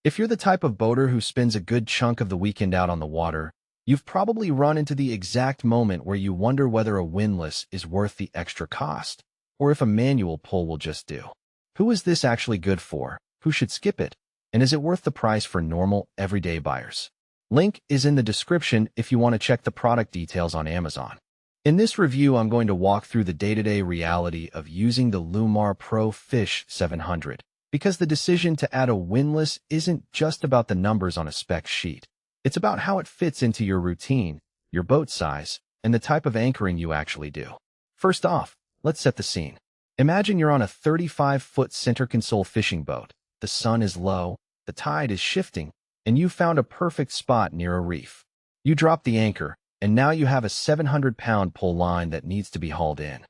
If you're the type of boater who spends a good chunk of the weekend out on the water, you've probably run into the exact moment where you wonder whether a windlass is worth the extra cost, or if a manual pull will just do. Who is this actually good for? Who should skip it? And is it worth the price for normal, everyday buyers? Link is in the description if you want to check the product details on Amazon. In this review, I'm going to walk through the day-to-day reality of using the Lewmar Pro Fish 700. Because the decision to add a windlass isn't just about the numbers on a spec sheet. It's about how it fits into your routine, your boat size, and the type of anchoring you actually do. First off, let's set the scene. Imagine you're on a 35-foot center console fishing boat. The sun is low, the tide is shifting, and you found a perfect spot near a reef. You drop the anchor, and now you have a 700-pound pull line that needs to be hauled in.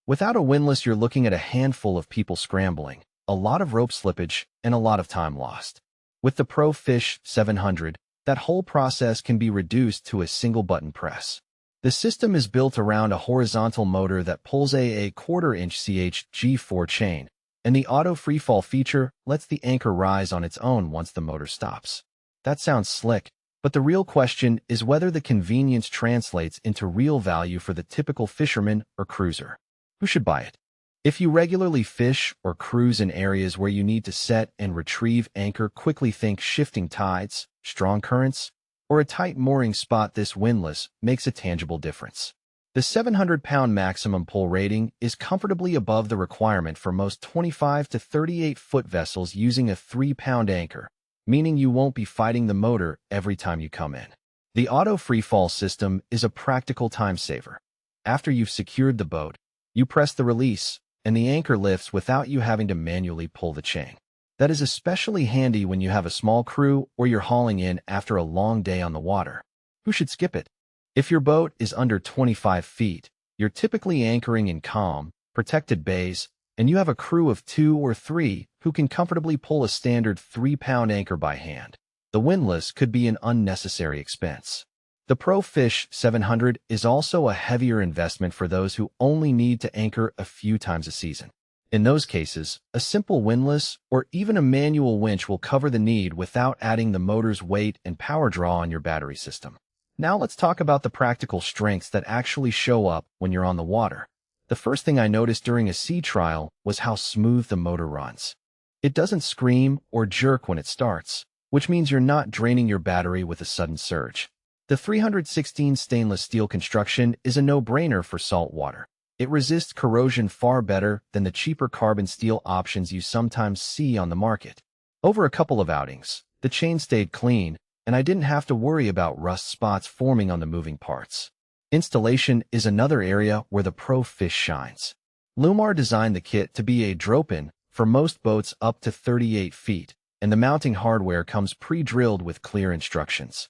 Without a windlass, you're looking at a handful of people scrambling, a lot of rope slippage, and a lot of time lost. With the Pro Fish 700, that whole process can be reduced to a single button press. The system is built around a horizontal motor that pulls a quarter-inch G4 chain, and the auto freefall feature lets the anchor rise on its own once the motor stops. That sounds slick, but the real question is whether the convenience translates into real value for the typical fisherman or cruiser. Who should buy it? If you regularly fish or cruise in areas where you need to set and retrieve anchor quickly, think shifting tides, strong currents, or a tight mooring spot, this windlass makes a tangible difference. The 700-pound maximum pull rating is comfortably above the requirement for most 25 to 38-foot vessels using a 3-pound anchor, meaning you won't be fighting the motor every time you come in. The auto freefall system is a practical time saver. After you've secured the boat, you press the release, and the anchor lifts without you having to manually pull the chain. That is especially handy when you have a small crew or you're hauling in after a long day on the water. Who should skip it? If your boat is under 25 feet, you're typically anchoring in calm, protected bays, and you have a crew of 2 or 3 who can comfortably pull a standard 3-pound anchor by hand. The windlass could be an unnecessary expense. The Pro Fish 700 is also a heavier investment for those who only need to anchor a few times a season. In those cases, a simple windlass or even a manual winch will cover the need without adding the motor's weight and power draw on your battery system. Now let's talk about the practical strengths that actually show up when you're on the water. The first thing I noticed during a sea trial was how smooth the motor runs. It doesn't scream or jerk when it starts, which means you're not draining your battery with a sudden surge. The 316 stainless steel construction is a no-brainer for salt water. It resists corrosion far better than the cheaper carbon steel options you sometimes see on the market. Over a couple of outings, the chain stayed clean, and I didn't have to worry about rust spots forming on the moving parts. Installation is another area where the Pro Fish shines. Lewmar designed the kit to be a drop-in for most boats up to 38 feet, and the mounting hardware comes pre-drilled with clear instructions.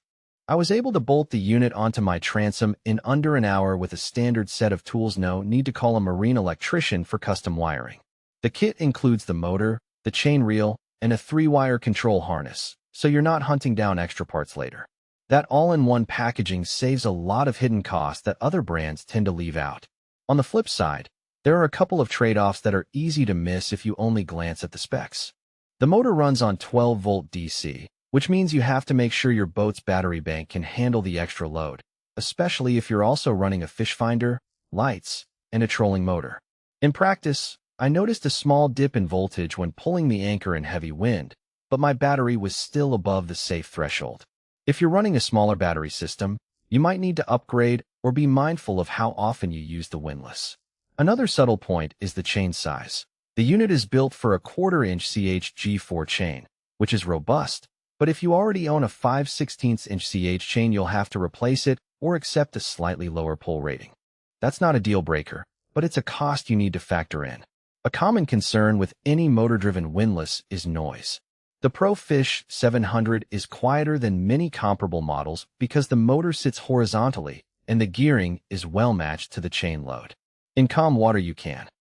I was able to bolt the unit onto my transom in under an hour with a standard set of tools. No need to call a marine electrician for custom wiring. The kit includes the motor, the chain reel, and a 3-wire control harness, so you're not hunting down extra parts later. That all-in-one packaging saves a lot of hidden costs that other brands tend to leave out. On the flip side, there are a couple of trade-offs that are easy to miss if you only glance at the specs. The motor runs on 12-volt DC, which means you have to make sure your boat's battery bank can handle the extra load, especially if you're also running a fish finder, lights, and a trolling motor. In practice, I noticed a small dip in voltage when pulling the anchor in heavy wind, but my battery was still above the safe threshold. If you're running a smaller battery system, you might need to upgrade or be mindful of how often you use the windlass. Another subtle point is the chain size. The unit is built for a quarter-inch G4 chain, which is robust, but if you already own a 5/16-inch CH chain, you'll have to replace it or accept a slightly lower pull rating. That's not a deal breaker, but it's a cost you need to factor in. A common concern with any motor-driven windlass is noise. The Pro Fish 700 is quieter than many comparable models because the motor sits horizontally and the gearing is well matched to the chain load. In calm water you can